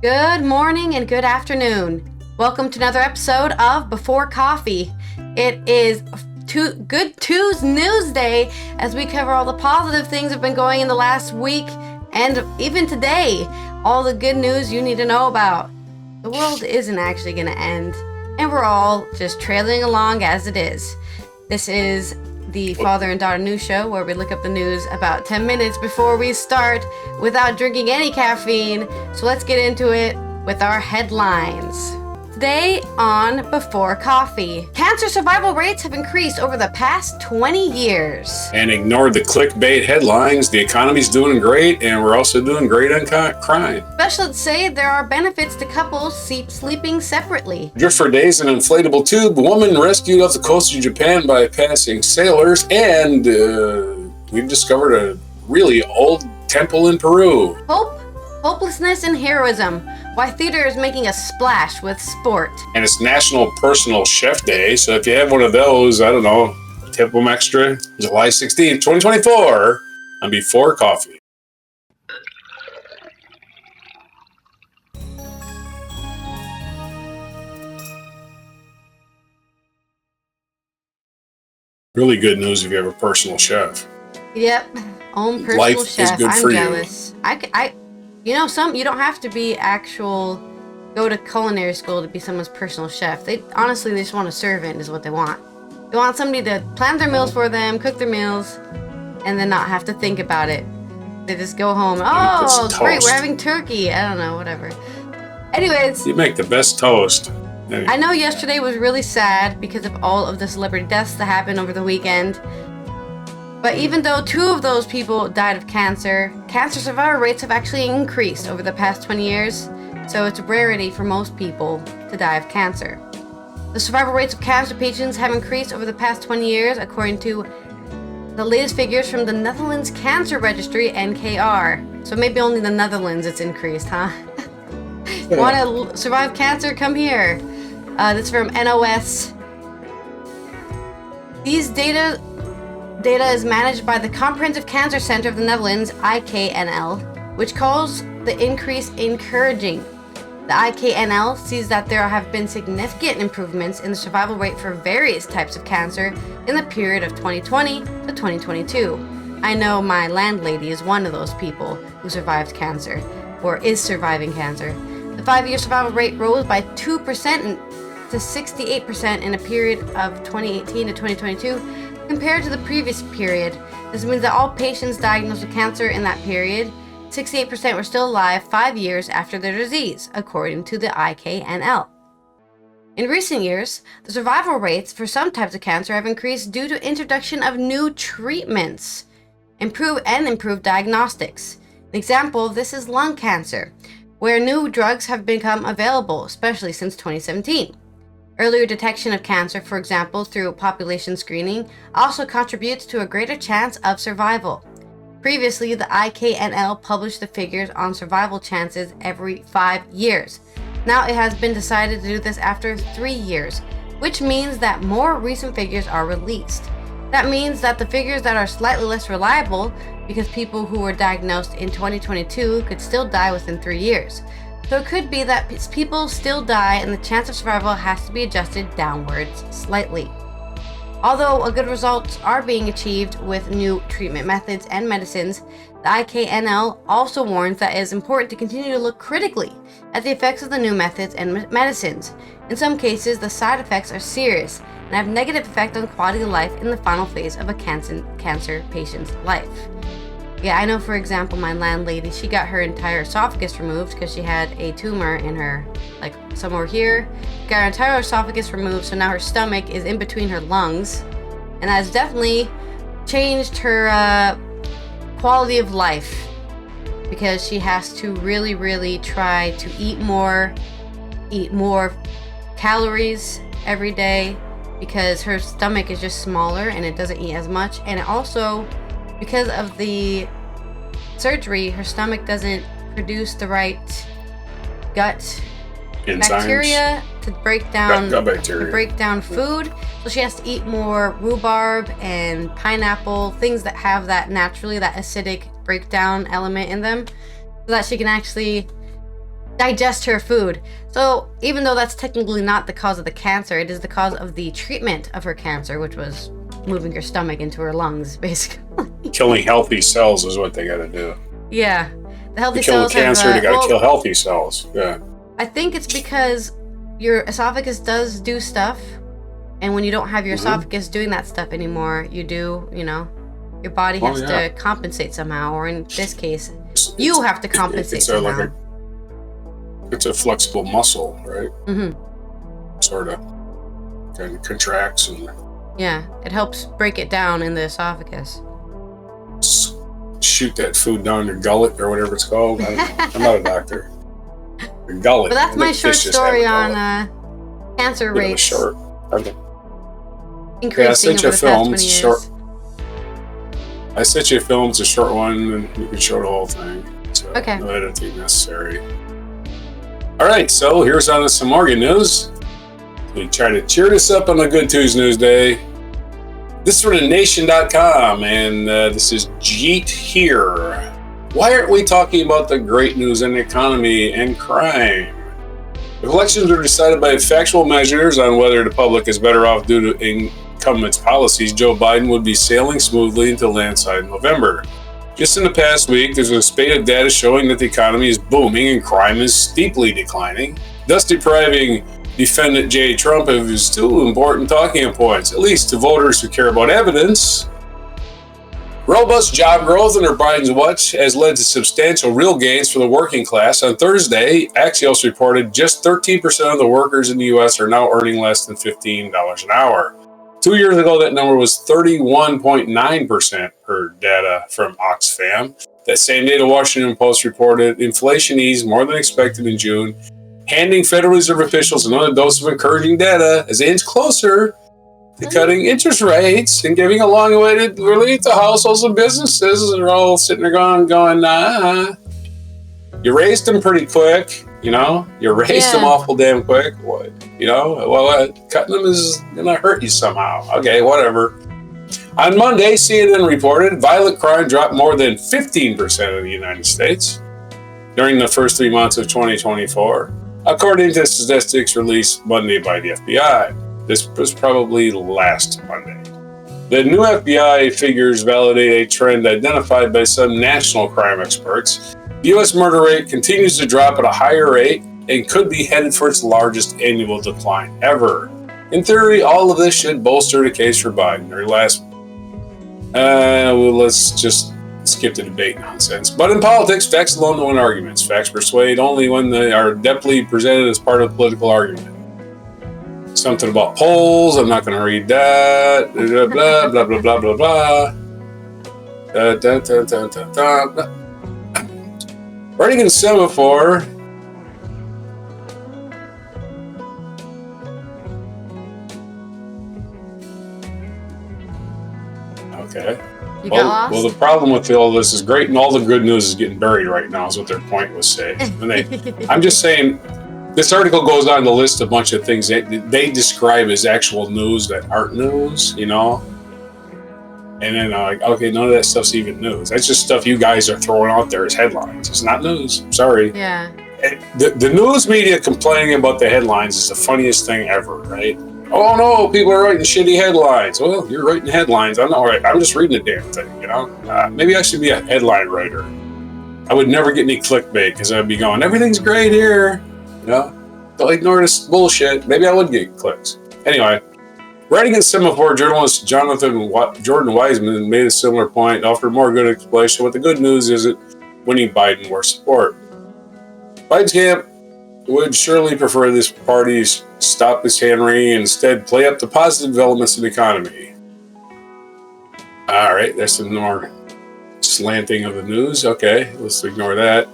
Good morning and good afternoon. Welcome to another episode of Before Coffee. It is Good News Day as we cover all the positive things that have been going in the last week and even today. All the good news you need to know about. The world isn't actually going to end, and we're all just trailing along as it is. This is the father and daughter news show where we look up the news about 10 minutes before we start without drinking any caffeine. So let's get into it with our headlines. Today on Before Coffee, cancer survival rates have increased over the past 20 years. And ignore the clickbait headlines. The economy's doing great, and we're also doing great on crime. Specialists say there are benefits to couples sleeping separately. Drift for days in an inflatable tube. Woman rescued off the coast of Japan by passing sailors. And we've discovered a really old temple in Peru. Hope, hopelessness, and heroism. Why theater is making a splash with sport. And it's National Personal Chef Day, so if you have one of those, I don't know, tip them extra. July 16th, 2024, on Before Coffee. Really good news if you have a personal chef. Yep, own personal Life chef. is good I'm for jealous. You know, you don't have to be go to culinary school to be someone's personal chef. They just want a servant is what they want. They want somebody to plan their meals for them, cook their meals, and then not have to think about it. They just go home. Oh, great, we're having turkey. I don't know, whatever. Anyways. You make the best toast. I know yesterday was really sad because of all of the celebrity deaths that happened over the weekend. But even though 2 of those people died of cancer survival rates have actually increased over the past 20 years, so it's a rarity for most people to die of cancer. The survival rates of cancer patients have increased over the past 20 years, according to the latest figures from the Netherlands Cancer Registry, NKR. So maybe only the Netherlands it's increased, huh? Want to survive cancer? Come here. This is from NOS. These data is managed by the Comprehensive Cancer Center of the Netherlands, IKNL, which calls the increase encouraging. The IKNL sees that there have been significant improvements in the survival rate for various types of cancer in the period of 2020 to 2022. I know my landlady is one of those people who survived cancer, or is surviving cancer. The 5-year survival rate rose by 2% to 68% in a period of 2018 to 2022, compared to the previous period. This means that all patients diagnosed with cancer in that period, 68% were still alive 5 years after their disease, according to the IKNL. In recent years, the survival rates for some types of cancer have increased due to introduction of new treatments, improved diagnostics. An example of this is lung cancer, where new drugs have become available, especially since 2017. Earlier detection of cancer, for example, through population screening, also contributes to a greater chance of survival. Previously, the IKNL published the figures on survival chances every 5 years. Now it has been decided to do this after 3 years, which means that more recent figures are released. That means that the figures that are slightly less reliable, because people who were diagnosed in 2022 could still die within 3 years. So it could be that people still die and the chance of survival has to be adjusted downwards slightly. Although good results are being achieved with new treatment methods and medicines, the IKNL also warns that it is important to continue to look critically at the effects of the new methods and medicines. In some cases, the side effects are serious and have negative effect on quality of life in the final phase of a cancer patient's life. Yeah, I know, for example, my landlady, she got her entire esophagus removed because she had a tumor in her, somewhere here. Got her entire esophagus removed, so now her stomach is in between her lungs. And that has definitely changed her quality of life because she has to really, really try to eat more calories every day because her stomach is just smaller and it doesn't eat as much. And it also, because of the surgery, her stomach doesn't produce the right gut Enzymes. Bacteria to break down bacteria. food. So she has to eat more rhubarb and pineapple, things that have that naturally, that acidic breakdown element in them, so that she can actually digest her food. So even though that's technically not the cause of the cancer, it is the cause of the treatment of her cancer, which was moving her stomach into her lungs, basically. Killing healthy cells is what they got to do. Yeah, the healthy to kill cells the cancer, they got to well, kill healthy cells. Yeah. I think it's because your esophagus does do stuff, and when you don't have your esophagus doing that stuff anymore, your body has to compensate somehow, or in this case, you have to compensate somehow. It's a flexible muscle, right? Mm-hmm. Sort of kind of contracts and... Yeah, it helps break it down in the esophagus. Shoot that food down your gullet or whatever it's called. I'm not a doctor. Your gullet. But that's my short story on cancer rates. Short. Okay. Increasing over the past 20 years. I sent you a film. It's a short one, and you can show the whole thing. So okay. No editing necessary. All right, so here's on to some more good news. We try to cheer this up on a Good Tuesday News Day. This is from thenation.com, and this is Jeet here. Why aren't we talking about the great news in the economy and crime? If elections are decided by factual measures on whether the public is better off due to incumbents' policies, Joe Biden would be sailing smoothly into landslide in November. Just in the past week, there's a spate of data showing that the economy is booming and crime is steeply declining, thus depriving defendant J. Trump of his two important talking points, at least to voters who care about evidence. Robust job growth under Biden's watch has led to substantial real gains for the working class. On Thursday, Axios reported just 13% of the workers in the U.S. are now earning less than $15 an hour. 2 years ago, that number was 31.9% per data from Oxfam. That same day, the Washington Post reported inflation eased more than expected in June, handing Federal Reserve officials another dose of encouraging data as they inch closer to cutting interest rates and giving a long-awaited relief to households and businesses. They're all sitting there going, you raised them pretty quick, You raised them awful damn quick. What? Cutting them is going to hurt you somehow. Okay, whatever. On Monday, CNN reported violent crime dropped more than 15% in the United States during the first 3 months of 2024. According to statistics released Monday by the FBI. This was probably last Monday. The new FBI figures validate a trend identified by some national crime experts. The U.S. murder rate continues to drop at a higher rate and could be headed for its largest annual decline ever. In theory, all of this should bolster the case for Biden. Let's just skip the debate nonsense. But in politics, facts alone don't win arguments. Facts persuade only when they are adeptly presented as part of a political argument. Something about polls, I'm not going to read that. Blah, blah, blah, blah, blah, blah, blah. Running in semaphore. Okay. Well, the problem with all this is great, and all the good news is getting buried right now, is what their point was saying. I'm just saying, this article goes on to list a bunch of things that they describe as actual news that aren't news, And then okay, none of that stuff's even news. That's just stuff you guys are throwing out there as headlines. It's not news. Sorry. Yeah. The news media complaining about the headlines is the funniest thing ever, right? Oh no, people are writing shitty headlines. Well, you're writing headlines. I'm not right. I'm just reading the damn thing, Maybe I should be a headline writer. I would never get any clickbait because I'd be going, everything's great here. Don't ignore this bullshit. Maybe I would get clicks. Anyway, writing in semaphore, journalist Jordan Weisman made a similar point, offered more good explanation. What the good news isn't winning Biden more support. Biden's camp would surely prefer this party's stop this hand-wringing and instead play up the positive developments in the economy. All right, there's some more slanting of the news. Okay, let's ignore that.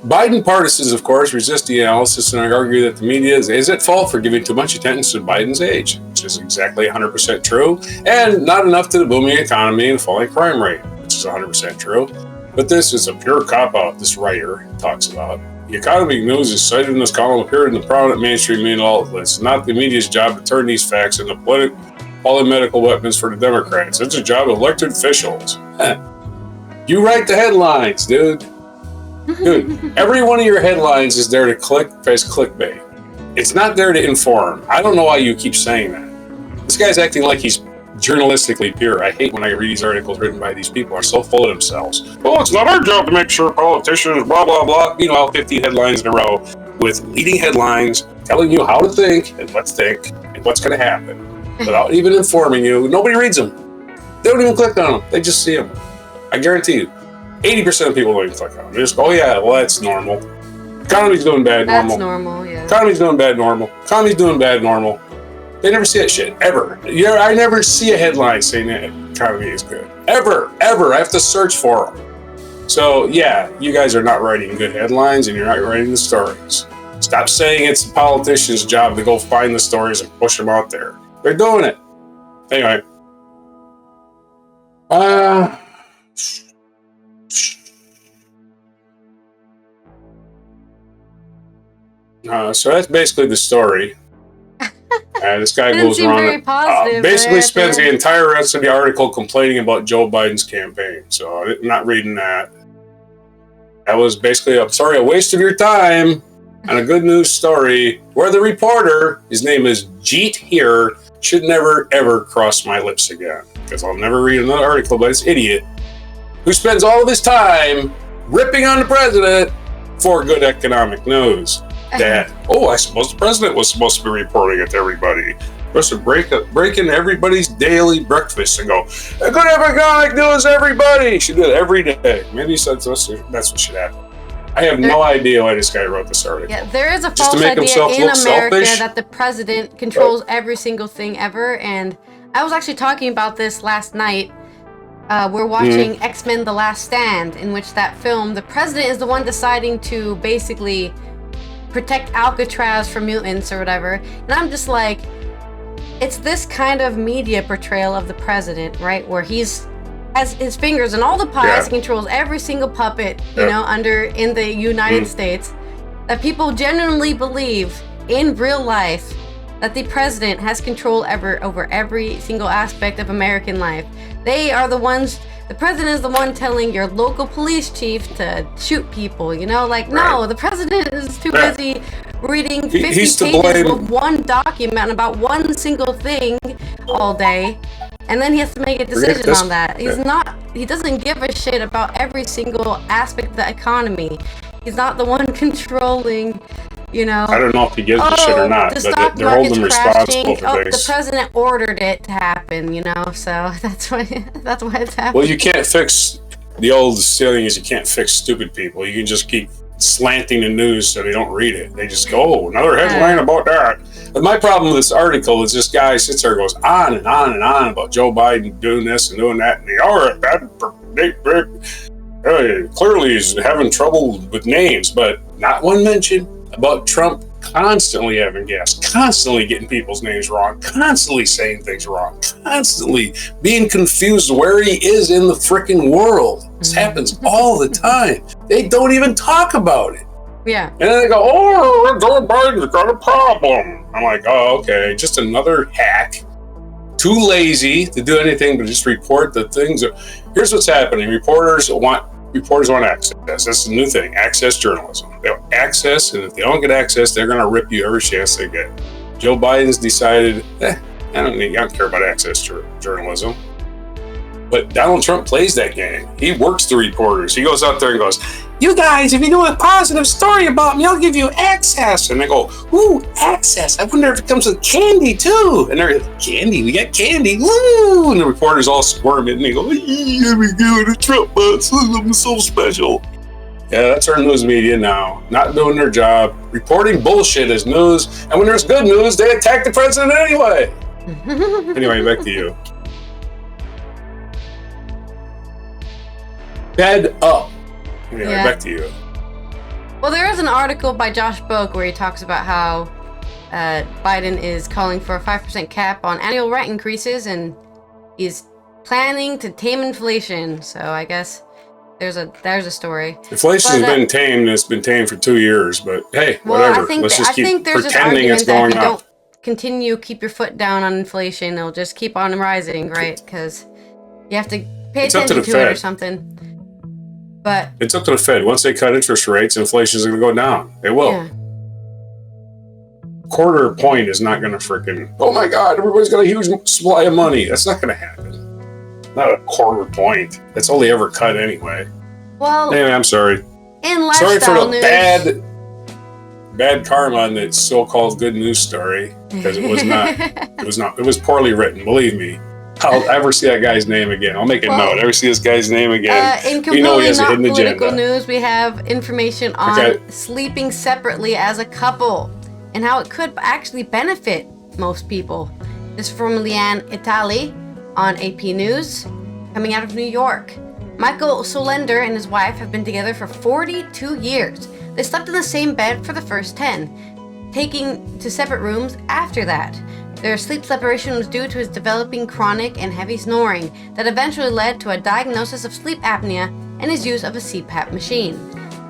Biden partisans, of course, resist the analysis and argue that the media is at fault for giving too much attention to Biden's age, which is exactly 100% true, and not enough to the booming economy and falling crime rate, which is 100% true. But this is a pure cop-out, this writer talks about. The economic news is cited in this column appeared in the prominent mainstream media outlets. It's not the media's job to turn these facts into polymedical weapons for the Democrats. It's a job of elected officials. You write the headlines, dude. Dude, every one of your headlines is there to click as clickbait. It's not there to inform. I don't know why you keep saying that. This guy's acting like he's journalistically pure. I hate when I read these articles written by these people. Are so full of themselves. Oh, it's not our job to make sure politicians, blah, blah, blah. 50 headlines in a row with leading headlines telling you how to think and let's think and what's going to happen without even informing you. Nobody reads them. They don't even click on them. They just see them. I guarantee you, 80% of people don't even click on them. They just go, oh yeah, well, that's normal. Economy's doing bad, normal. That's normal, yeah. Economy's doing bad, normal. Economy's doing bad, normal. They never see that shit, ever. I never see a headline saying that economy is good. Ever. I have to search for them. So, yeah, you guys are not writing good headlines and you're not writing the stories. Stop saying it's the politician's job to go find the stories and push them out there. They're doing it. Anyway. So that's basically the story. This guy goes around basically spends the entire rest of the article complaining about Joe Biden's campaign. So I'm not reading that. That was basically, a waste of your time on a good news story where the reporter, his name is Jeet here, should never ever cross my lips again. Because I'll never read another article by this idiot who spends all of his time ripping on the president for good economic news. That, I suppose the president was supposed to be reporting it to everybody. Supposed to break into everybody's daily breakfast and go, good economic news, everybody! Should do it every day. Maybe that's what should happen. I have no idea why this guy wrote this article. Yeah, there is a false idea in America that the president controls every single thing ever, and I was actually talking about this last night. We're watching X-Men: The Last Stand, in which that film, the president is the one deciding to basically protect Alcatraz from mutants or whatever. And I'm just like, it's this kind of media portrayal of the president, right? Where he's has his fingers in all the pies, he controls every single puppet, in the United States, that people genuinely believe in real life that the president has control over every single aspect of American life. They are the ones. The president is the one telling your local police chief to shoot people, no, the president is too busy reading 50 pages of one document about one single thing all day, and then he has to make a decision on that. He doesn't give a shit about every single aspect of the economy. He's not the one controlling, I don't know if he gives a shit or not, but they're holding him responsible for things. The president ordered it to happen, so that's why it's happening. Well, you can't fix the old saying is you can't fix stupid people. You can just keep slanting the news so they don't read it. They just go, another headline about that. But my problem with this article is this guy sits there and goes on and on and on about Joe Biden doing this and doing that, and clearly he's having trouble with names, but not one mention about Trump constantly having gas, constantly getting people's names wrong, constantly saying things wrong, constantly being confused where he is in the freaking world. This happens all the time. They don't even talk about it. Yeah. And then they go, Joe Biden's got a problem. I'm like, oh, okay, just another hack. Too lazy to do anything but just report the things. Here's what's happening. Reporters want access. That's the new thing, access journalism. They want access, and if they don't get access, they're going to rip you every chance they get. Joe Biden's decided, I don't care about access journalism. But Donald Trump plays that game. He works the reporters. He goes out there and goes, you guys, if you do a positive story about me, I'll give you access. And they go, ooh, access. I wonder if it comes with candy too. And they're like, candy? We got candy. Woo! And the reporters all squirm it and they go, here we go, the Trump bots. I'm so special. Yeah, that's our news media now. Not doing their job. Reporting bullshit as news. And when there's good news, they attack the president anyway. Anyway, back to you. Fed up. Anyway, back to you. Well, there is an article by Josh Boak where he talks about how Biden is calling for a 5% cap on annual rent increases, and he's planning to tame inflation. So I guess there's a story. Inflation's been tamed. It's been tamed for 2 years, but hey, whatever. Let's just keep pretending it's going up. Keep your foot down on inflation, it'll just keep on rising, right? Because you have to pay attention to it or something. But it's up to the Fed. Once they cut interest rates, inflation is going to go down. It will. Yeah. Quarter point is not going to freaking, oh my God, everybody's got a huge supply of money. That's not going to happen. Not a quarter point. That's only ever cut anyway. Well, anyway, I'm sorry. In lifestyle sorry for the news, bad karma on that so-called good news story, because it was not. It was poorly written. Believe me. I'll ever see that guy's name again. I'll make a note. Ever see this guy's name again? In completely not political news, we have information on sleeping separately as a couple and how it could actually benefit most people. This is from Leanne Itali on AP News, coming out of New York. Michael Solender and his wife have been together for 42 years. They slept in the same bed for the first 10, taking to separate rooms after that. Their sleep separation was due to his developing chronic and heavy snoring that eventually led to a diagnosis of sleep apnea and his use of a CPAP machine.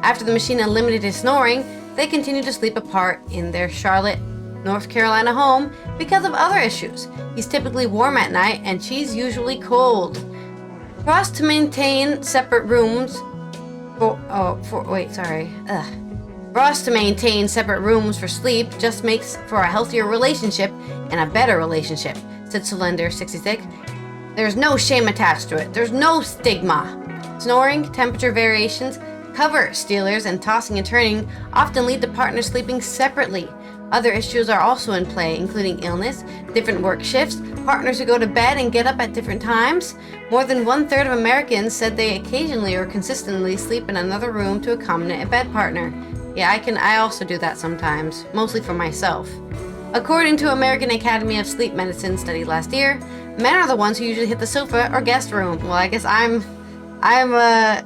After the machine eliminated his snoring, they continued to sleep apart in their Charlotte, North Carolina home because of other issues. He's typically warm at night and she's usually cold. For us to maintain separate rooms For us to maintain separate rooms for sleep just makes for a healthier relationship and a better relationship, said Solender, 66. There's no shame attached to it. There's no stigma. Snoring, temperature variations, cover stealers, and tossing and turning often lead to partners sleeping separately. Other issues are also in play, including illness, different work shifts, partners who go to bed and get up at different times. More than 1/3 of Americans said they occasionally or consistently sleep in another room to accommodate a bed partner. Yeah, I also do that sometimes, mostly for myself. According to American Academy of Sleep Medicine study last year, men are the ones who usually hit the sofa or guest room. Well, I guess I'm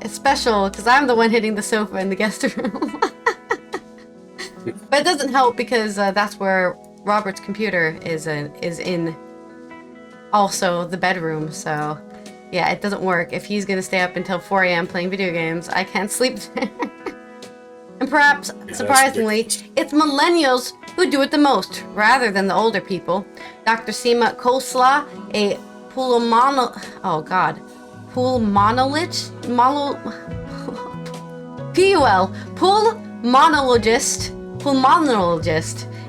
special because I'm the one hitting the sofa in the guest room. But it doesn't help because that's where Robert's computer is in also the bedroom. So yeah, it doesn't work. If he's gonna stay up until 4 a.m. playing video games, I can't sleep there. And perhaps surprisingly, it's millennials who do it the most rather than the older people. Dr. Seema Khosla, a pulmonologist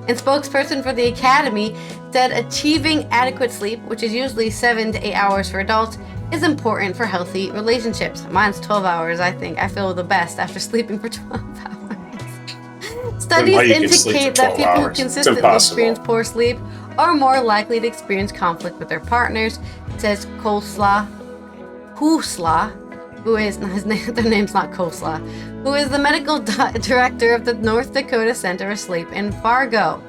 and spokesperson for the Academy, said achieving adequate sleep, which is usually 7 to 8 hours for adults, is important for healthy relationships. Mine's 12 hours, I think. I feel the best after sleeping for 12 hours. Studies indicate that people who consistently experience poor sleep are more likely to experience conflict with their partners, says Khosla, who is, their name's not Khosla, who is the medical director of the North Dakota Center for Sleep in Fargo.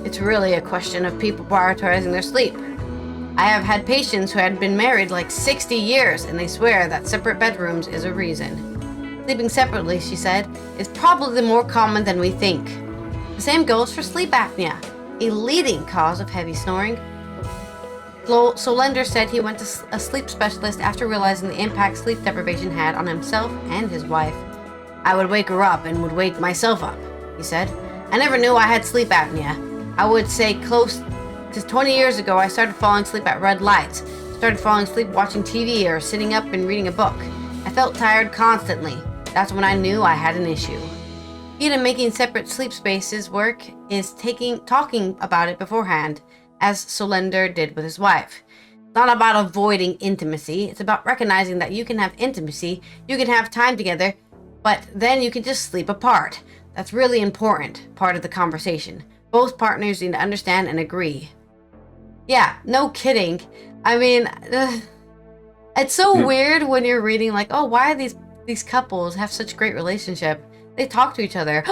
It's really a question of people prioritizing their sleep. I have had patients who had been married like 60 years and they swear that separate bedrooms is a reason. Sleeping separately, she said, is probably more common than we think. The same goes for sleep apnea, a leading cause of heavy snoring. Solender said he went to a sleep specialist after realizing the impact sleep deprivation had on himself and his wife. I would wake her up and would wake myself up, he said. I never knew I had sleep apnea. I would say close to 20 years ago I started falling asleep at red lights, started falling asleep watching TV or sitting up and reading a book. I felt tired constantly. That's when I knew I had an issue. Key to making separate sleep spaces work is talking about it beforehand, as Solender did with his wife. It's not about avoiding intimacy. It's about recognizing that you can have intimacy, you can have time together, but then you can just sleep apart. That's really important part of the conversation. Both partners need to understand and agree. Yeah, no kidding. I mean, it's so weird when you're reading like, oh, why are these couples have such great relationship? They talk to each other.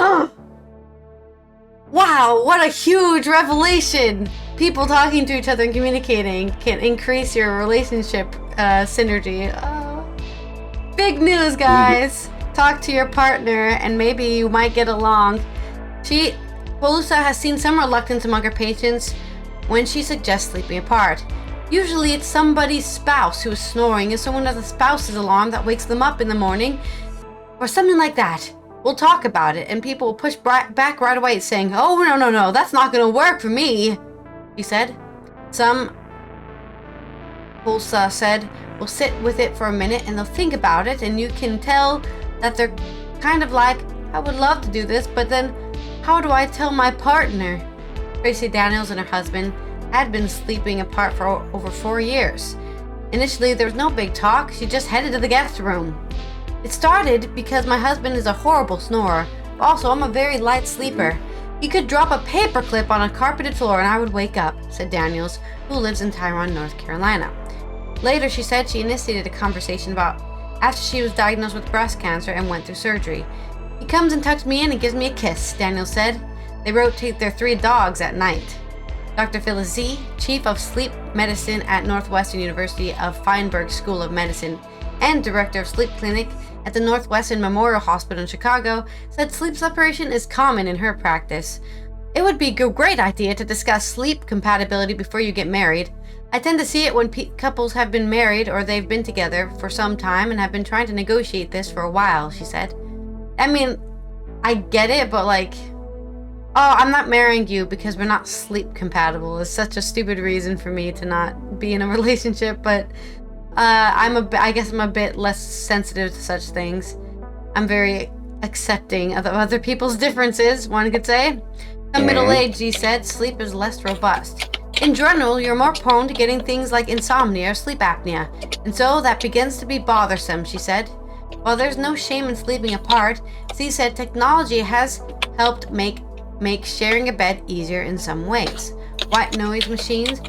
Wow, what a huge revelation! People talking to each other and communicating can increase your relationship synergy. Oh. Big news, guys! Talk to your partner and maybe you might get along. Polusa has seen some reluctance among her patients when she suggests sleeping apart. Usually it's somebody's spouse who is snoring, and someone has a spouse's alarm that wakes them up in the morning, or something like that. We'll talk about it, and people will push back right away saying, oh, no, that's not going to work for me, she said. Some, Pulsa said, will sit with it for a minute and they'll think about it, and you can tell that they're kind of like, I would love to do this, but then how do I tell my partner? Tracy Daniels and her husband had been sleeping apart for over 4 years. Initially, there was no big talk. She just headed to the guest room. It started because my husband is a horrible snorer. Also, I'm a very light sleeper. He could drop a paperclip on a carpeted floor and I would wake up, said Daniels, who lives in Tyrone, North Carolina. Later, she said she initiated a conversation about after she was diagnosed with breast cancer and went through surgery. He comes and tucks me in and gives me a kiss, Daniels said. They rotate their 3 dogs at night. Dr. Phyllis Z., Chief of Sleep Medicine at Northwestern University of Feinberg School of Medicine and Director of Sleep Clinic at the Northwestern Memorial Hospital in Chicago, said sleep separation is common in her practice. It would be a great idea to discuss sleep compatibility before you get married. I tend to see it when couples have been married or they've been together for some time and have been trying to negotiate this for a while, she said. I mean, I get it, but like, oh, I'm not marrying you because we're not sleep compatible is such a stupid reason for me to not be in a relationship, but I guess I'm a bit less sensitive to such things. I'm very accepting of other people's differences, one could say. I'm middle-aged, he said, sleep is less robust. In general, you're more prone to getting things like insomnia or sleep apnea, and so that begins to be bothersome, she said. While there's no shame in sleeping apart, she said technology has helped make sharing a bed easier in some ways. White noise machines,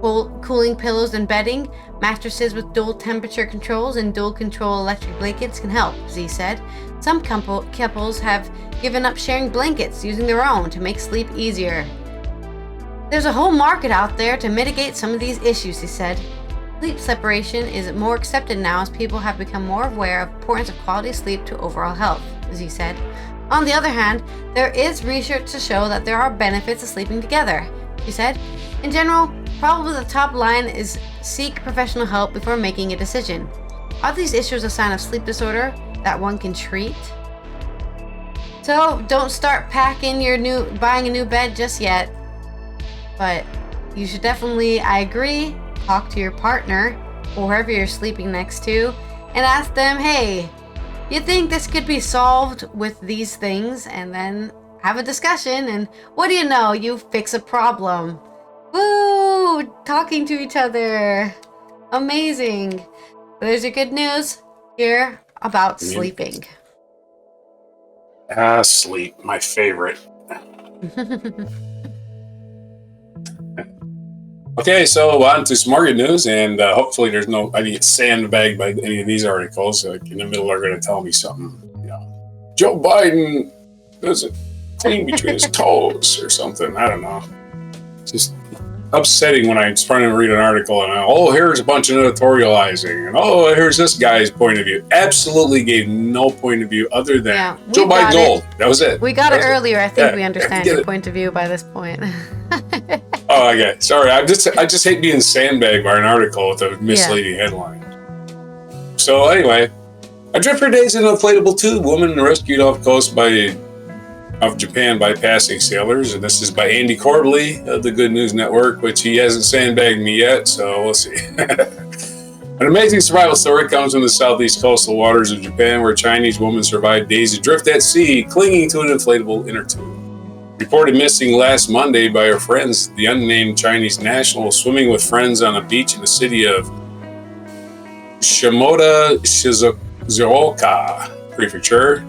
cooling pillows and bedding, mattresses with dual temperature controls and dual control electric blankets can help, Z said. Some couples have given up sharing blankets using their own to make sleep easier. There's a whole market out there to mitigate some of these issues, he said. Sleep separation is more accepted now as people have become more aware of the importance of quality sleep to overall health, Z said. On the other hand, there is research to show that there are benefits of sleeping together, she said. In general, probably the top line is seek professional help before making a decision. Are these issues a sign of sleep disorder that one can treat? So don't start buying a new bed just yet. But you should definitely, I agree, talk to your partner or whoever you're sleeping next to and ask them, hey, you think this could be solved with these things? And then have a discussion, and what do you know? You fix a problem. Woo! Talking to each other. Amazing. There's your good news here about sleeping. Sleep, my favorite. Okay, so on to some more good news, and hopefully I didn't get sandbagged by any of these articles. Like in the middle, they're going to tell me something. Joe Biden does a thing between his toes or something. I don't know. It's just upsetting when I'm trying to read an article and here's a bunch of editorializing, and here's this guy's point of view. Absolutely gave no point of view other than Joe Biden's old. That was it. We got it earlier. I think we understand your point of view by this point. Oh, okay. Sorry, I just hate being sandbagged by an article with a misleading headline. So anyway, Adrift for days in an inflatable tube. Woman rescued off coast of Japan by passing sailors, and this is by Andy Corbally of the Good News Network, which he hasn't sandbagged me yet, so we'll see. An amazing survival story comes from the southeast coastal waters of Japan, where a Chinese woman survived days adrift at sea, clinging to an inflatable inner tube. Reported missing last Monday by her friends, the unnamed Chinese national was swimming with friends on a beach in the city of Shimoda Shizuoka Prefecture.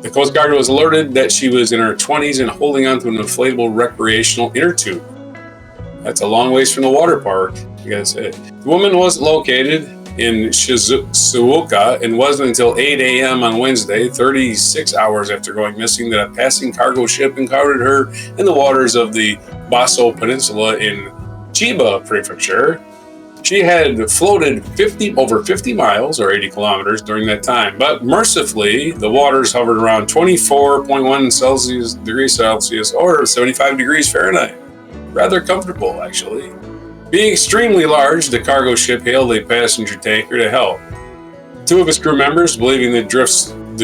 The Coast Guard was alerted that she was in her 20s and holding onto an inflatable recreational inner tube. That's a long ways from the water park, I gotta say. The woman was located in Shizuoka and wasn't until 8 a.m. on Wednesday, 36 hours after going missing, that a passing cargo ship encountered her in the waters of the Baso Peninsula in Chiba Prefecture. She had floated over 50 miles or 80 kilometers during that time, but mercifully, the waters hovered around 24.1 degrees Celsius or 75 degrees Fahrenheit. Rather comfortable, actually. Being extremely large, the cargo ship hailed a passenger tanker to help. Two of its crew members, believing the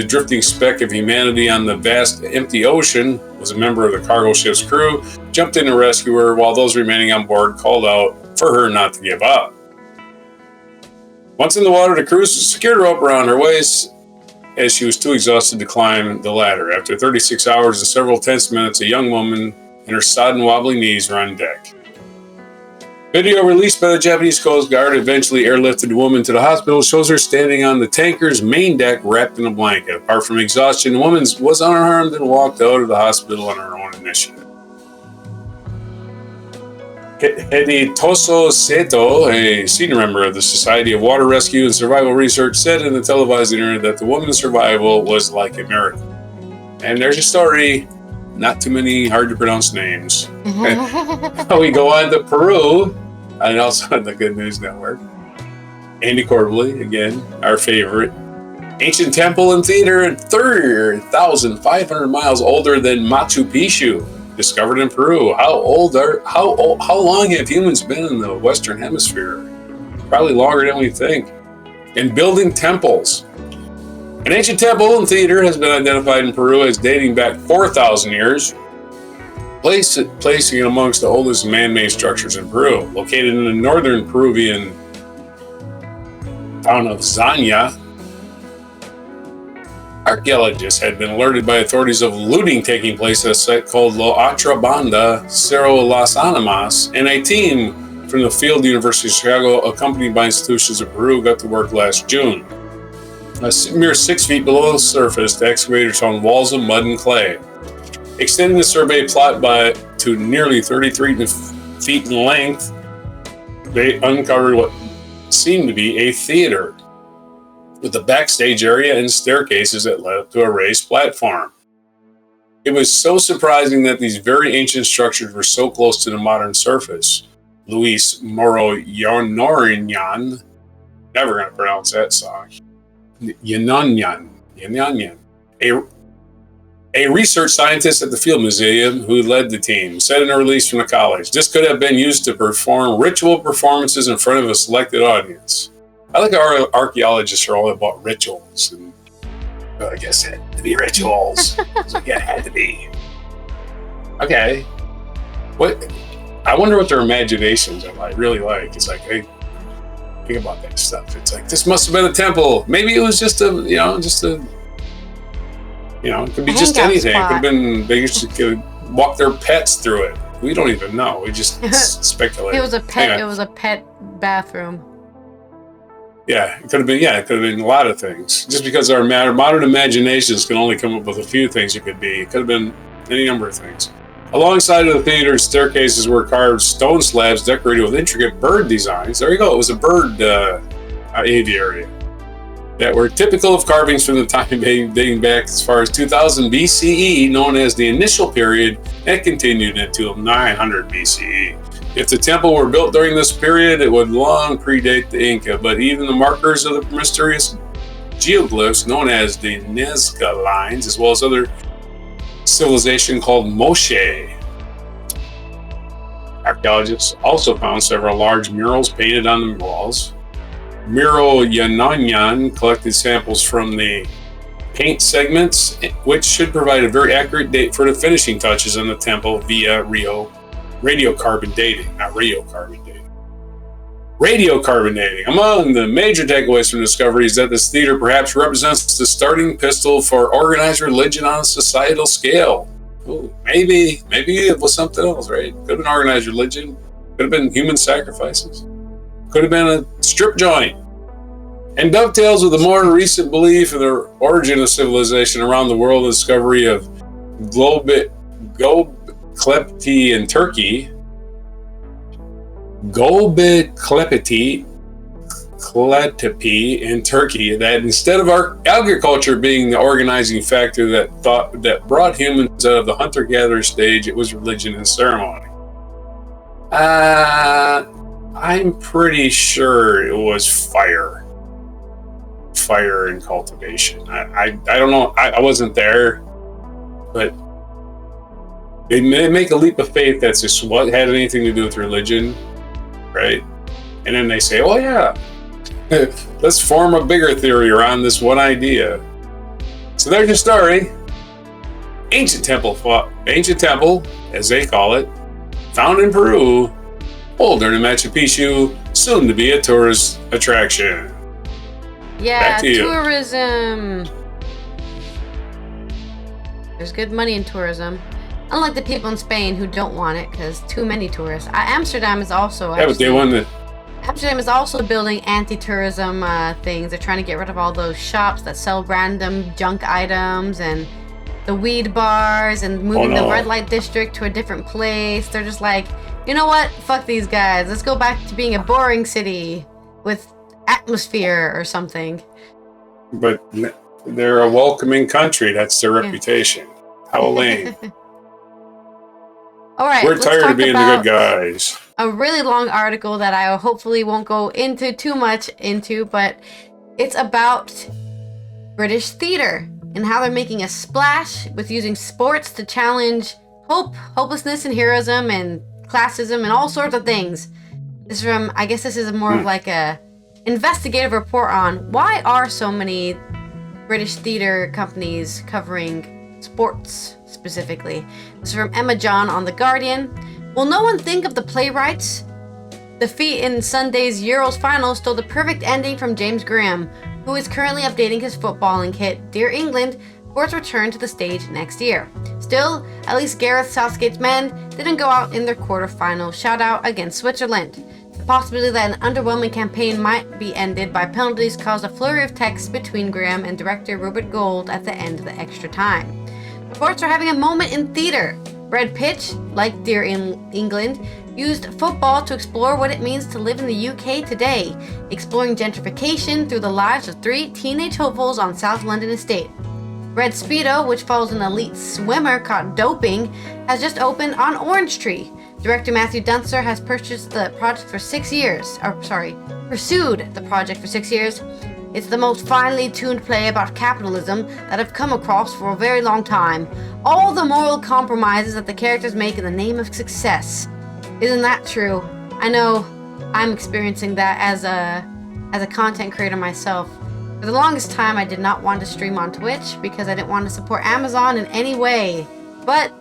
drifting speck of humanity on the vast empty ocean was a member of the cargo ship's crew, jumped in to rescue her, while those remaining on board called out for her not to give up. Once in the water, the crew secured a rope around her waist as she was too exhausted to climb the ladder. After 36 hours and several tense minutes, a young woman and her sodden, wobbly knees were on deck. Video released by the Japanese Coast Guard eventually airlifted the woman to the hospital shows her standing on the tanker's main deck wrapped in a blanket. Apart from exhaustion, the woman was unharmed and walked out of the hospital on her own initiative. Hidetoso Seto, a senior member of the Society of Water Rescue and Survival Research, said in the televised interview that the woman's survival was like a miracle. And there's your story. Not too many hard to pronounce names. We go on to Peru, and also on the Good News Network. Andy Corbally, again, our favorite. Ancient temple and theater 3,500 miles older than Machu Picchu. Discovered in Peru. How long have humans been in the Western Hemisphere? Probably longer than we think. And building temples. An ancient temple and theater has been identified in Peru as dating back 4,000 years, placing it amongst the oldest man-made structures in Peru. Located in the northern Peruvian town of Zanya, archaeologists had been alerted by authorities of looting taking place at a site called La Otra Banda, Cerro Las Animas, and a team from the Field University of Chicago, accompanied by institutions of Peru, got to work last June. A mere 6 feet below the surface, the excavators found walls of mud and clay. Extending the survey plot to nearly 33 feet in length, they uncovered what seemed to be a theater, with a backstage area and staircases that led up to a raised platform. It was so surprising that these very ancient structures were so close to the modern surface. Luis Moro Yonorinyan, never going to pronounce that song, Yananyan, a research scientist at the Field Museum who led the team, said in a release from the college, this could have been used to perform ritual performances in front of a selected audience. I like our archaeologists are all about rituals, and I guess it had to be rituals. Yeah, it had to be. Okay. What? I wonder what their imaginations are like. Really like. It's like, hey, think about that stuff. It's like this must have been a temple. Maybe it was just it could be just anything. Spot. It could have been they could walk their pets through it. We don't even know. We just speculate. It was a pet. It was a pet bathroom. Yeah, it could have been. Yeah, it could have been a lot of things. Just because our modern imaginations can only come up with a few things it could be. It could have been any number of things. Alongside of the theater, staircases were carved stone slabs decorated with intricate bird designs. There you go. It was a bird aviary that were typical of carvings from the time dating back as far as 2000 BCE, known as the initial period, and continued until 900 BCE. If the temple were built during this period, it would long predate the Inca, but even the markers of the mysterious geoglyphs known as the Nazca lines, as well as other civilization called Moshe. Archaeologists also found several large murals painted on the walls. Muro Yananyan collected samples from the paint segments, which should provide a very accurate date for the finishing touches on the temple via radiocarbon dating, not radiocarbon dating. Radiocarbon dating. Among the major takeaways from the discovery is that this theater perhaps represents the starting pistol for organized religion on a societal scale. Ooh, maybe it was something else, right? Could have been organized religion. Could have been human sacrifices. Could have been a strip joint. And dovetails with the more recent belief in the origin of civilization around the world, the discovery of Gobekli in Turkey. Gobekli in Turkey, that instead of agriculture being the organizing factor that brought humans out of the hunter-gatherer stage, it was religion and ceremony. I'm pretty sure it was fire and cultivation. I don't know. I wasn't there, but they make a leap of faith that's just what had anything to do with religion, right? And then they say, oh yeah, let's form a bigger theory around this one idea. So there's your story. Ancient temple, as they call it, found in Peru, older than Machu Picchu, soon to be a tourist attraction. Yeah, Back to you. tourism. There's good money in tourism. Unlike the people in Spain who don't want it because too many tourists. Amsterdam is also Yeah, but they want to. Amsterdam is also building anti-tourism things. They're trying to get rid of all those shops that sell random junk items and the weed bars and moving the red light district to a different place. They're just like, you know what? Fuck these guys. Let's go back to being a boring city with atmosphere or something. But they're a welcoming country. That's their reputation. How lame. All right, we're tired of being the good guys. A really long article that I hopefully won't go into too much into, but it's about British theater and how they're making a splash with using sports to challenge hope, hopelessness, and heroism, and classism, and all sorts of things. This is from, I guess this is more of like a investigative report on why are so many British theater companies covering sports specifically. This is from Emma John on The Guardian. Will no one think of the playwrights? Defeat in Sunday's Euros final stole the perfect ending from James Graham, who is currently updating his footballing hit Dear England for its return to the stage next year. Still, at least Gareth Southgate's men didn't go out in their quarter-final shoutout against Switzerland. The possibility that an underwhelming campaign might be ended by penalties caused a flurry of texts between Graham and director Rupert Gold at the end of the extra time. Sports are having a moment in theater. Brad Pitt, like Dear England, used football to explore what it means to live in the UK today, exploring gentrification through the lives of 3 teenage hopefuls on South London estate. Red Speedo, which follows an elite swimmer caught doping, has just opened on Orange Tree. Director Matthew Dunster has pursued the project for 6 years. It's the most finely tuned play about capitalism that I've come across for a very long time. All the moral compromises that the characters make in the name of success. Isn't that true? I know I'm experiencing that as a content creator myself. For the longest time, I did not want to stream on Twitch because I didn't want to support Amazon in any way. But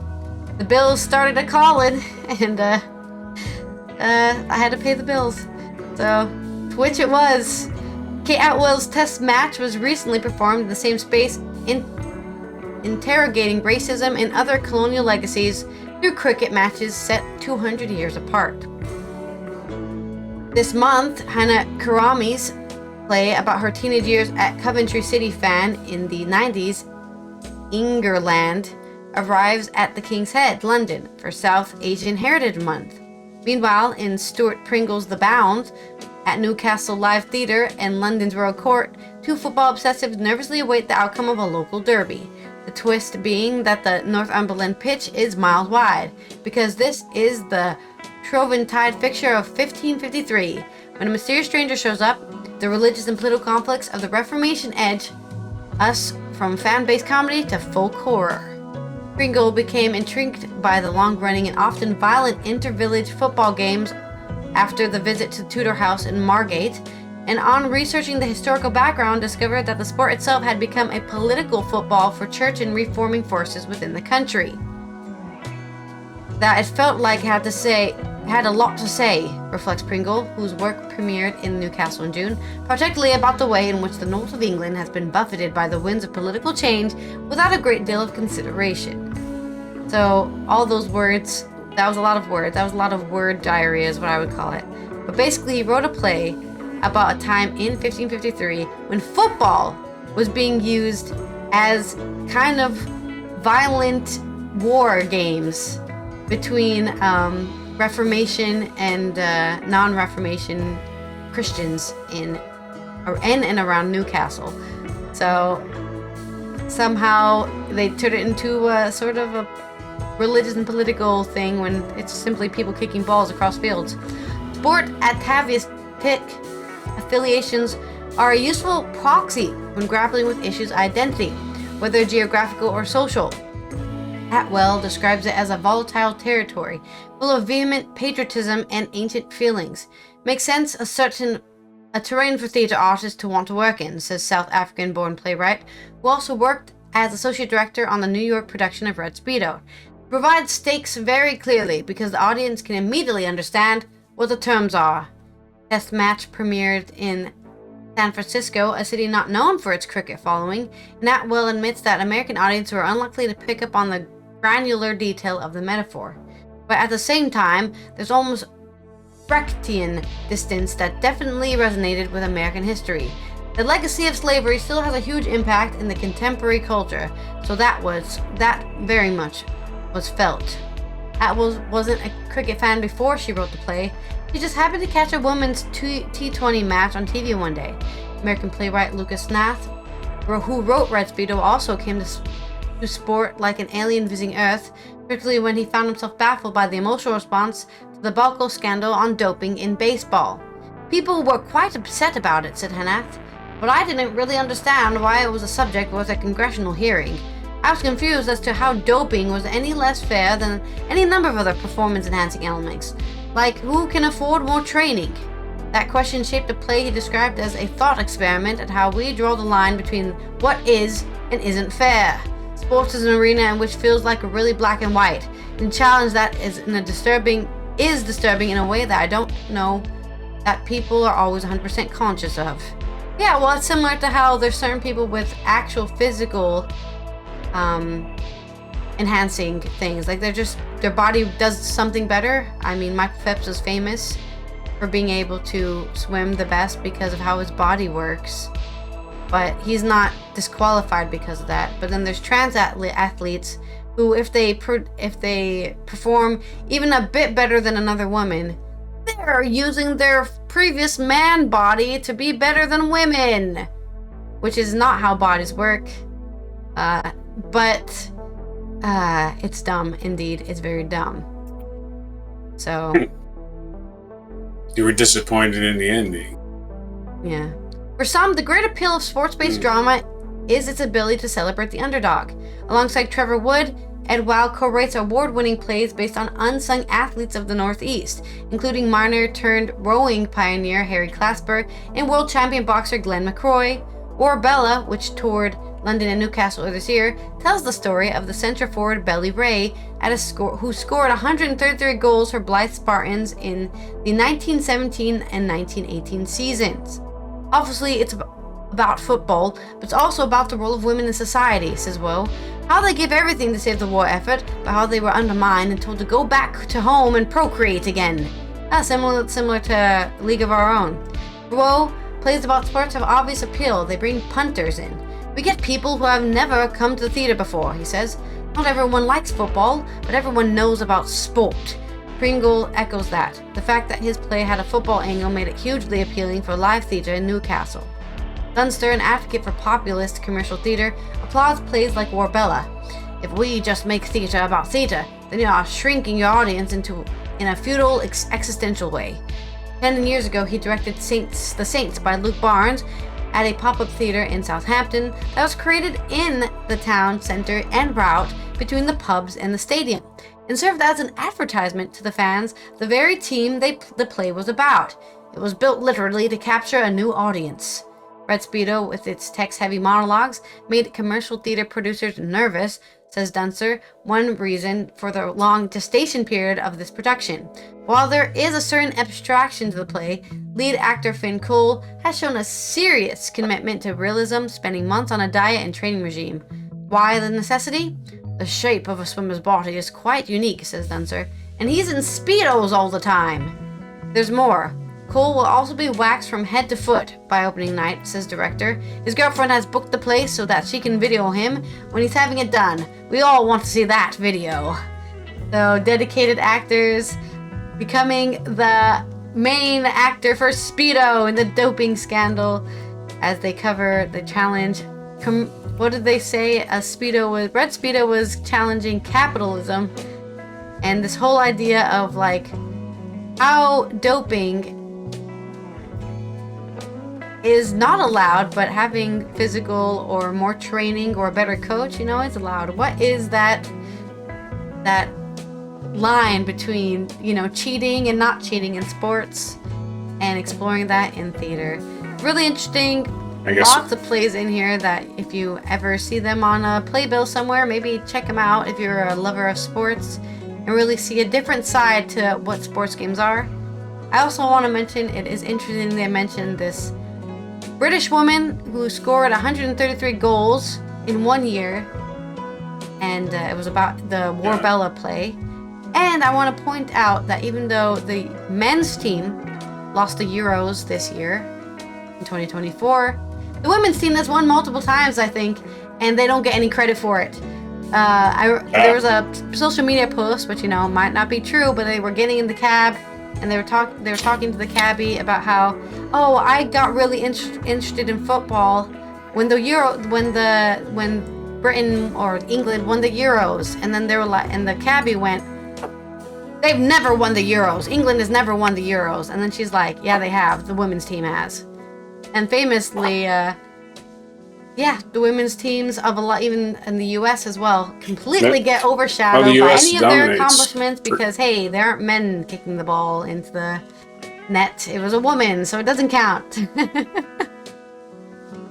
the bills started a calling, and I had to pay the bills. So Twitch it was. Kate Atwell's test match was recently performed in the same space, interrogating racism and other colonial legacies through cricket matches set 200 years apart. This month, Hannah Kurami's play about her teenage years at Coventry City fan in the 90s, Ingerland, arrives at the King's Head, London, for South Asian Heritage Month. Meanwhile, in Stuart Pringle's The Bound, at Newcastle Live Theatre and London's Royal Court, 2 football obsessives nervously await the outcome of a local derby. The twist being that the Northumberland pitch is miles wide, because this is the Troventide fixture of 1553. When a mysterious stranger shows up, the religious and political conflicts of the Reformation edge us from fan-based comedy to folk horror. Pringle became intrigued by the long-running and often violent inter-village football games after the visit to Tudor House in Margate, and on researching the historical background, discovered that the sport itself had become a political football for church and reforming forces within the country. That it felt like it had a lot to say, reflects Pringle, whose work premiered in Newcastle in June, particularly about the way in which the north of England has been buffeted by the winds of political change without a great deal of consideration. So, all those words, that was a lot of words. That was a lot of word diarrhea is what I would call it. But basically, he wrote a play about a time in 1553 when football was being used as kind of violent war games between Reformation and non-Reformation Christians in and around Newcastle. So somehow they turned it into a sort of a religious and political thing when it's simply people kicking balls across fields. Sport atavistic affiliations are a useful proxy when grappling with issues of identity, whether geographical or social. Atwell describes it as a volatile territory, full of vehement patriotism and ancient feelings. Makes sense a terrain for theatre artists to want to work in, says South African-born playwright, who also worked as associate director on the New York production of Red Speedo. Provides stakes very clearly because the audience can immediately understand what the terms are. Test match premiered in San Francisco, a city not known for its cricket following, Nat well admits that American audiences were unlikely to pick up on the granular detail of the metaphor. But at the same time, there's almost Brechtian distance that definitely resonated with American history. The legacy of slavery still has a huge impact in the contemporary culture, so that very much was felt. Atwell wasn't a cricket fan before she wrote the play. She just happened to catch a women's T20 match on TV one day. American playwright Lucas Nath, who wrote Red Speedo, also came to sport like an alien visiting Earth, particularly when he found himself baffled by the emotional response to the Balco scandal on doping in baseball. People were quite upset about it, said Hanath, but I didn't really understand why it was a subject of a congressional hearing. I was confused as to how doping was any less fair than any number of other performance-enhancing elements, like who can afford more training. That question shaped a play he described as a thought experiment at how we draw the line between what is and isn't fair. Sports is an arena in which feels like really black and white, and challenge that is disturbing in a way that I don't know that people are always 100% conscious of. Yeah, well, it's similar to how there's certain people with actual physical enhancing things, like their body does something better. I mean, Michael Phelps is famous for being able to swim the best because of how his body works, but he's not disqualified because of that. But then there's trans athletes who, if they perform even a bit better than another woman, they're using their previous man body to be better than women, which is not how bodies work. But it's dumb indeed. It's very dumb. So you were disappointed in the ending. Yeah. For some, the great appeal of sports-based drama is its ability to celebrate the underdog. Alongside Trevor Wood, Ed Weil co-writes award-winning plays based on unsung athletes of the Northeast, including Mariner-turned-rowing pioneer Harry Clasper and world champion boxer Glenn McCroy. Bella, which toured London and Newcastle this year, tells the story of the centre forward Belly Ray who scored 133 goals for Blythe Spartans in the 1917 and 1918 seasons. Obviously, it's about football, but it's also about the role of women in society, says Woe. How they give everything to save the war effort, but how they were undermined and told to go back to home and procreate again. Similar to League of Our Own. Woe, plays about sports have obvious appeal. They bring punters in. We get people who have never come to the theater before, he says. Not everyone likes football, but everyone knows about sport. Pringle echoes that. The fact that his play had a football angle made it hugely appealing for live theater in Newcastle. Dunster, an advocate for populist commercial theater, applauds plays like Warbella. If we just make theater about theater, then you are shrinking your audience in a futile, existential way. 10 years ago, he directed The Saints by Luke Barnes at a pop-up theater in Southampton that was created in the town centre en route between the pubs and the stadium, and served as an advertisement to the fans, the very team the play was about. It was built literally to capture a new audience. Red Speedo, with its text-heavy monologues, made commercial theater producers nervous, says Dunster, one reason for the long gestation period of this production. While there is a certain abstraction to the play, lead actor Finn Cole has shown a serious commitment to realism, spending months on a diet and training regime. Why the necessity? The shape of a swimmer's body is quite unique, says Dunster, and he's in Speedos all the time. There's more. Cole will also be waxed from head to foot by opening night, says director. His girlfriend has booked the place so that she can video him when he's having it done. We all want to see that video. So, dedicated actors becoming the main actor for Speedo in the doping scandal as they cover the challenge. What did they say? Red Speedo was challenging capitalism and this whole idea of like how doping is not allowed, but having physical or more training or a better coach, is allowed. What is that line between, cheating and not cheating in sports, and exploring that in theater? Really interesting. Lots of plays in here that if you ever see them on a playbill somewhere, maybe check them out if you're a lover of sports and really see a different side to what sports games are. I also want to mention, it is interesting they mentioned this British woman who scored 133 goals in 1 year. And it was about the Warbella play. And I want to point out that even though the men's team lost the Euros this year, in 2024, the women's team has won multiple times, I think, and they don't get any credit for it. There was a social media post, which might not be true, but they were getting in the cab, and they were talking to the cabbie about how, I got really interested in football when Britain or England won the Euros, and then they were like, and the cabbie went, they've never won the Euros. England has never won the Euros. And then she's like, yeah, they have. The women's team has. And famously, the women's teams of a lot, even in the U.S. as well, completely get overshadowed by any of their accomplishments because, hey, there aren't men kicking the ball into the net. It was a woman, so it doesn't count.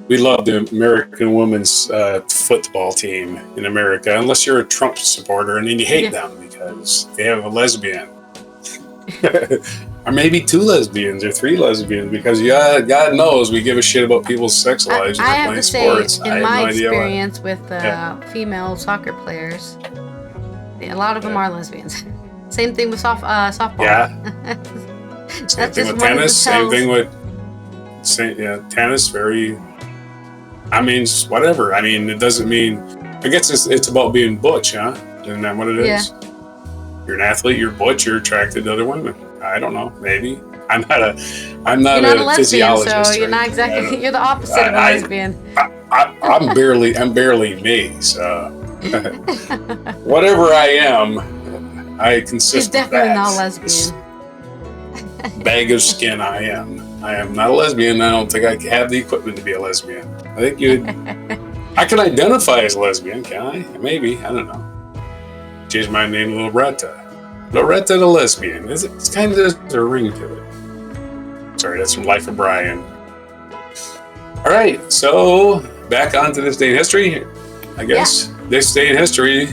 We love the American women's football team in America, unless you're a Trump supporter and then you hate them because they have a lesbian. Or maybe 2 lesbians or 3 lesbians, because God knows we give a shit about people's sex lives and they're playing sports. In my experience with female soccer players, a lot of them are lesbians. Same thing with softball. Yeah. Same thing with tennis. Same thing with tennis. Very. I mean, whatever. I mean, it doesn't mean. I guess it's about being butch, huh? Isn't that what it is? Yeah. You're an athlete. You're butch. You're attracted to other women. I don't know. Maybe I'm not a lesbian, physiologist. So you're not exactly. You're the opposite of a lesbian. I'm barely me. So whatever I am, I consist. She's definitely of that. not a lesbian. Bag of skin. I am not a lesbian. I don't think I have the equipment to be a lesbian. I think I can identify as a lesbian, can I? Maybe. I don't know. Change my name to Loretta. Loretta the lesbian. It's kind of there's a ring to it. Sorry, that's from Life of Brian. All right, so back onto this day in history. I guess this day in history,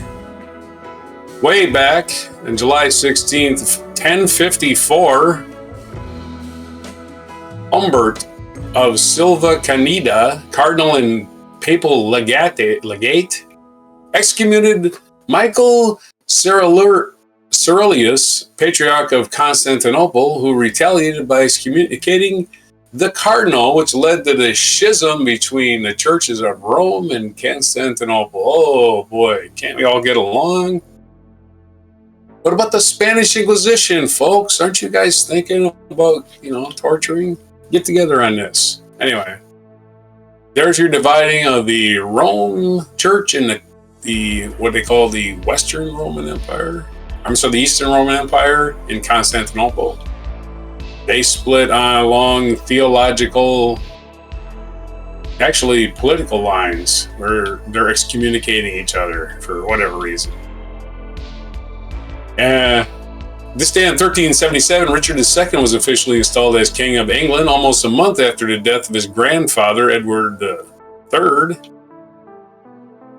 way back on July 16th, 1054, Humbert of Silva Canida, cardinal and papal legate, excommunicated Michael Cyrilius, Patriarch of Constantinople, who retaliated by excommunicating the cardinal, which led to the schism between the churches of Rome and Constantinople. Oh boy, can't we all get along? What about the Spanish Inquisition, folks? Aren't you guys thinking about, torturing? Get together on this. Anyway, there's your dividing of the Rome Church and the what they call the Western Roman Empire. The Eastern Roman Empire in Constantinople. They split along theological, actually political lines, where they're excommunicating each other for whatever reason. This day in 1377, Richard II was officially installed as King of England, almost a month after the death of his grandfather, Edward III.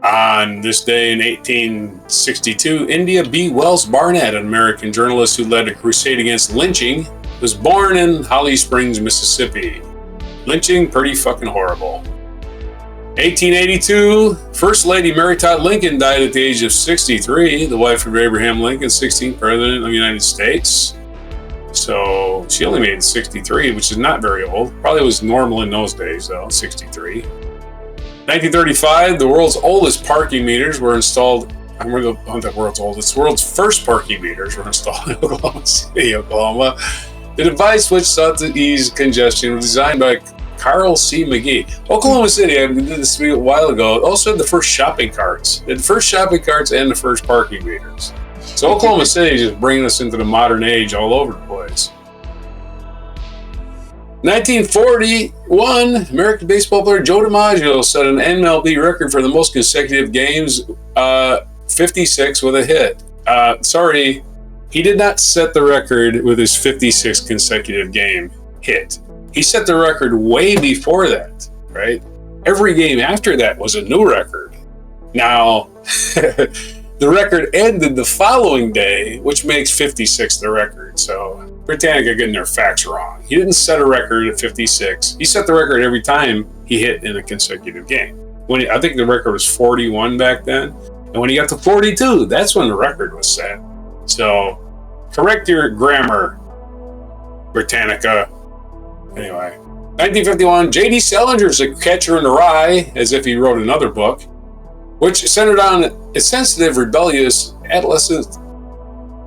On this day in 1862, India B. Wells Barnett, an American journalist who led a crusade against lynching, was born in Holly Springs, Mississippi. Lynching, pretty fucking horrible. 1882, First Lady Mary Todd Lincoln died at the age of 63, the wife of Abraham Lincoln, 16th President of the United States. So she only made 63, which is not very old. Probably was normal in those days, though, 63. 1935, the world's oldest parking meters were installed. The world's first parking meters were installed in Oklahoma City, Oklahoma. The device, which sought to ease congestion, was designed by Carl C. McGee. Oklahoma City, I did this a while ago, also had the first shopping carts. They had the first shopping carts and the first parking meters. So Oklahoma City is just bringing us into the modern age all over the place. 1941, American baseball player Joe DiMaggio set an MLB record for the most consecutive games, 56 with a hit. Sorry, he did not set the record with his 56th consecutive game hit. He set the record way before that, right? Every game after that was a new record. Now, the record ended the following day, which makes 56 the record. So Britannica getting their facts wrong. He didn't set a record at 56. He set the record every time he hit in a consecutive game. I think the record was 41 back then. And when he got to 42, that's when the record was set. So, correct your grammar, Britannica. Anyway, 1951, J.D. Salinger's A Catcher in the Rye, as if he wrote another book, which centered on a sensitive, rebellious adolescent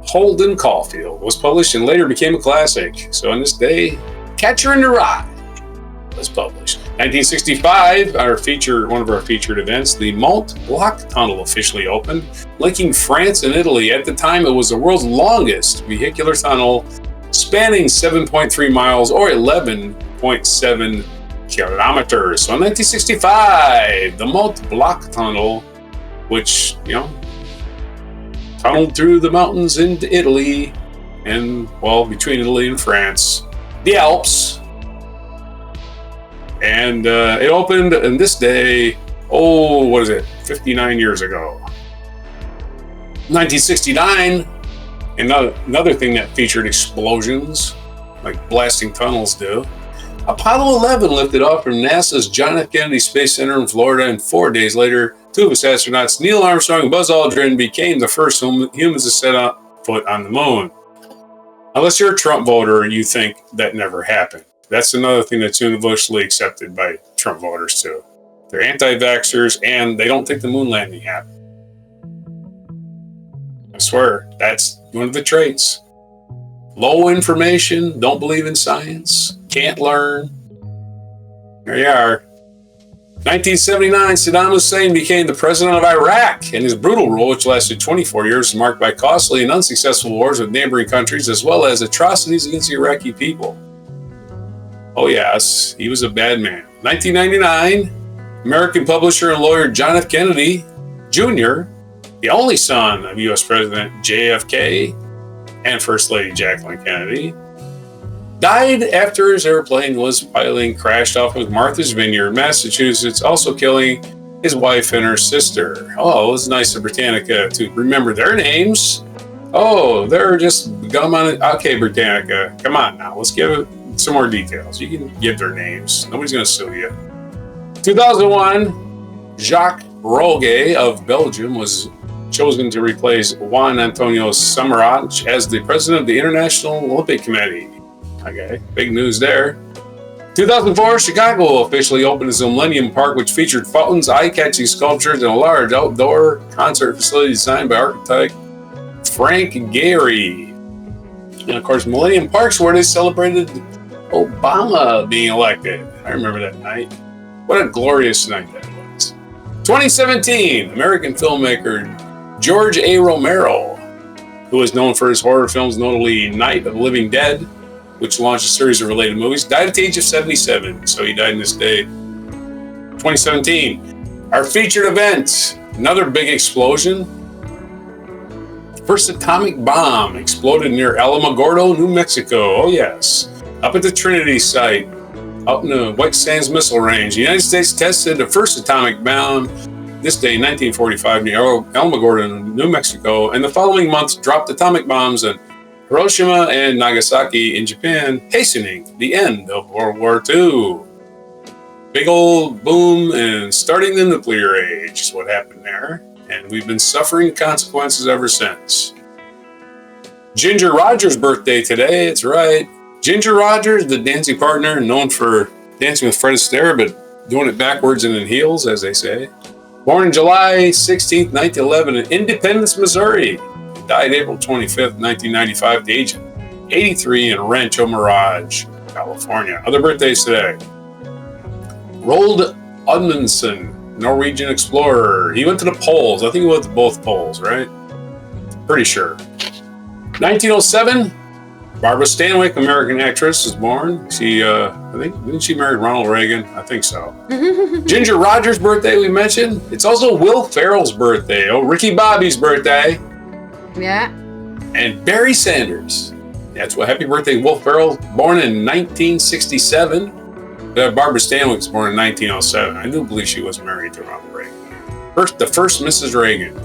Holden Caulfield, was published and later became a classic. So on this day, Catcher in the Rye was published. 1965, one of our featured events, the Mont Blanc Tunnel officially opened, linking France and Italy. At the time, it was the world's longest vehicular tunnel, spanning 7.3 miles or 11.7 kilometers. So in 1965, the Mont Blanc Tunnel, which, tunneled through the mountains into Italy and, between Italy and France, the Alps. And it opened on this day, 59 years ago. 1969, another thing that featured explosions, like blasting tunnels do. Apollo 11 lifted off from NASA's John F. Kennedy Space Center in Florida, and 4 days later, two of its astronauts, Neil Armstrong and Buzz Aldrin, became the first humans to set foot on the moon. Unless you're a Trump voter, you think that never happened. That's another thing that's universally accepted by Trump voters, too. They're anti-vaxxers, and they don't think the moon landing happened. I swear, that's one of the traits. Low information, don't believe in science, can't learn. There you are. 1979, Saddam Hussein became the president of Iraq, and his brutal rule, which lasted 24 years, marked by costly and unsuccessful wars with neighboring countries, as well as atrocities against the Iraqi people. Oh yes, he was a bad man. 1999, American publisher and lawyer John F. Kennedy Jr., the only son of U.S. President JFK and First Lady Jacqueline Kennedy, died after his airplane crashed off of Martha's Vineyard, Massachusetts, also killing his wife and her sister. Oh, it was nice of Britannica to remember their names. Oh, they're just gum on it. Okay, Britannica, come on now. Let's give it some more details. You can give their names. Nobody's going to sue you. 2001, Jacques Rogue of Belgium was chosen to replace Juan Antonio Samaranch as the president of the International Olympic Committee. Okay, big news there. 2004, Chicago officially opened its Millennium Park, which featured fountains, eye-catching sculptures, and a large outdoor concert facility designed by architect Frank Gehry. And of course, Millennium Park's where they celebrated Obama being elected. I remember that night. What a glorious night that was. 2017, American filmmaker George A. Romero, who is known for his horror films, notably Night of the Living Dead, which launched a series of related movies, died at the age of 77. So he died in this day. 2017. Our featured event, another big explosion. First atomic bomb exploded near Alamogordo, New Mexico. Oh yes. Up at the Trinity site, out in the White Sands Missile Range. The United States tested the first atomic bomb this day in 1945 near Alamogordo, New Mexico, and the following month dropped atomic bombs in Hiroshima and Nagasaki in Japan, hastening the end of World War II. Big old boom and starting the nuclear age is what happened there, and we've been suffering consequences ever since. Ginger Rogers' birthday today, it's right. Ginger Rogers, the dancing partner, known for dancing with Fred Astaire, but doing it backwards and in heels, as they say. Born on July 16th, 1911 in Independence, Missouri. Died April 25th, 1995 at the age of 83 in Rancho Mirage, California. Other birthdays today. Roald Amundsen, Norwegian explorer. He went to the poles. I think he went to both poles, right? Pretty sure. 1907, Barbara Stanwyck, American actress, is born. She, didn't she marry Ronald Reagan? I think so. Ginger Rogers' birthday we mentioned. It's also Will Ferrell's birthday. Oh, Ricky Bobby's birthday. Yeah. And Barry Sanders. That's what. Happy birthday, Will Ferrell. Born in 1967. Barbara Stanwyck was born in 1907. I do believe she was married to Ronald Reagan. The first Mrs. Reagan.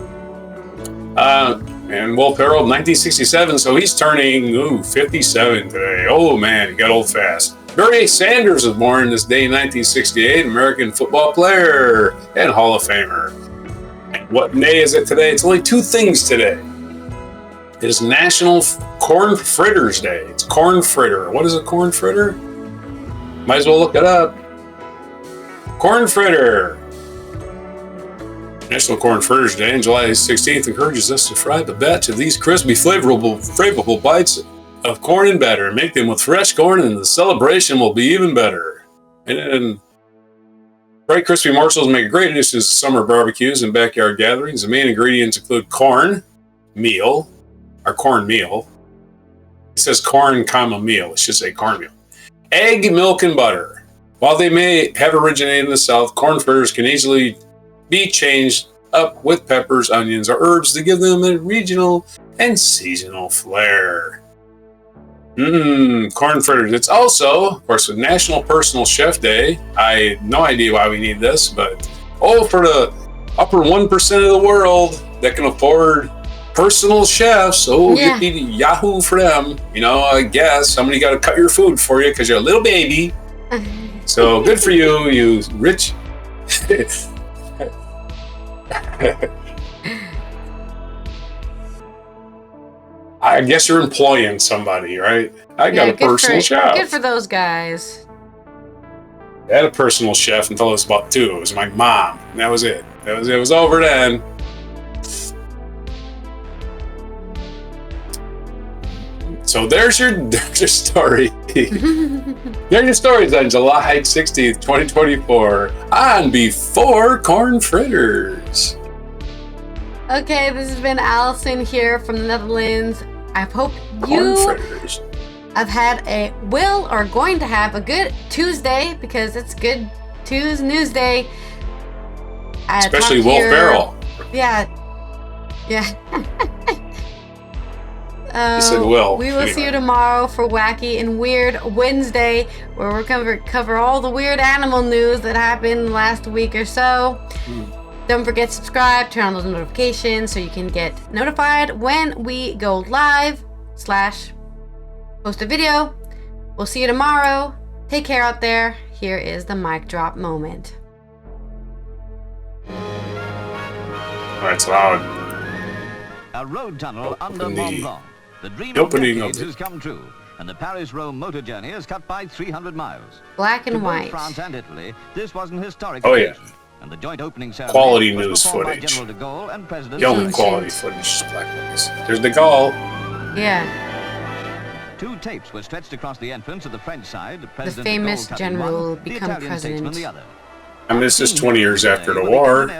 And Will Ferrell, 1967, so he's turning 57 today. Oh man, he got old fast. Bernie Sanders was born this day in 1968, American football player and Hall of Famer. And what day is it today? It's only two things today. It is National Corn Fritters Day. It's corn fritter. What is a corn fritter? Might as well look it up. Corn fritter. National Corn Fritters Day on July 16th encourages us to fry a batch of these crispy, flavorful bites of corn and batter. Make them with fresh corn, and the celebration will be even better. And bright, crispy morsels make a great addition to summer barbecues and backyard gatherings. The main ingredients include corn meal. It says corn, meal. It should say cornmeal. Egg, milk, and butter. While they may have originated in the South, corn fritters can easily be changed up with peppers, onions, or herbs to give them a regional and seasonal flair. Corn fritters. It's also, of course, National Personal Chef Day. I have no idea why we need this, but for the upper 1% of the world that can afford personal chefs, yippee yahoo for them. I guess somebody got to cut your food for you because you're a little baby. So good for you, you rich. I guess you're employing somebody, right? I got a personal chef. Good for those guys. I had a personal chef until I was about 2. It was my mom. And that was it. It was over then. So there's your story. There's your stories on July 16th, 2024 on Before Corn Fritters. Okay, this has been Allison here from the Netherlands. I hope you have had are going to have a good Tuesday, because it's Good News Day. Especially Will Ferrell. Yeah. He said Will. We will see you tomorrow for Wacky and Weird Wednesday, where we'll cover all the weird animal news that happened last week or so. Don't forget to subscribe, turn on those notifications so you can get notified when we go live / post a video. We'll see you tomorrow. Take care out there. Here is the mic drop moment. That's loud. A road tunnel under Mont Blanc. The dream of decades has come true, and the Paris-Rome motor journey is cut by 300 miles. Black and white. France and Italy, this was an historic occasion. And the joint opening ceremony quality news footage. Young quality footage. There's de Gaulle. Yeah. 2 tapes were stretched across the entrance of the French side. The famous general will become president. I mean, this is 20 years after the war. De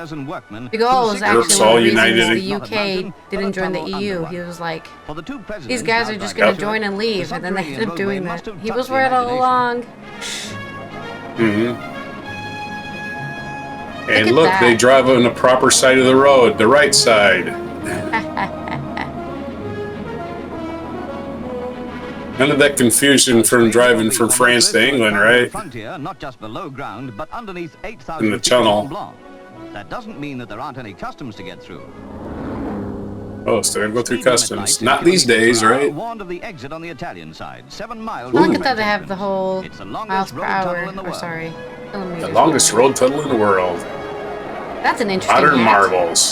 Gaulle was actually one of the reasons the UK didn't join the EU. He was like, these guys are just going to join and leave, and then they ended up doing that. He was right all along. And look, they drive on the proper side of the road, the right side. None of that confusion from driving from France to England, right? Not just below ground, but underneath 8,000 in the tunnel. That doesn't mean that there aren't any customs to get through. Oh, so they go through customs. Not these days, right? Warned of the exit on the Italian side, 7 miles. Look at that, they have the whole miles per hour. The longest road tunnel in the world. That's an interesting Modern marvels.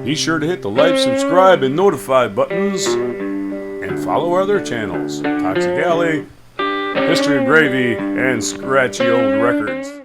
Be sure to hit the like, subscribe, and notify buttons, and follow our other channels, Toxic Alley, History of Gravy, and Scratchy Old Records.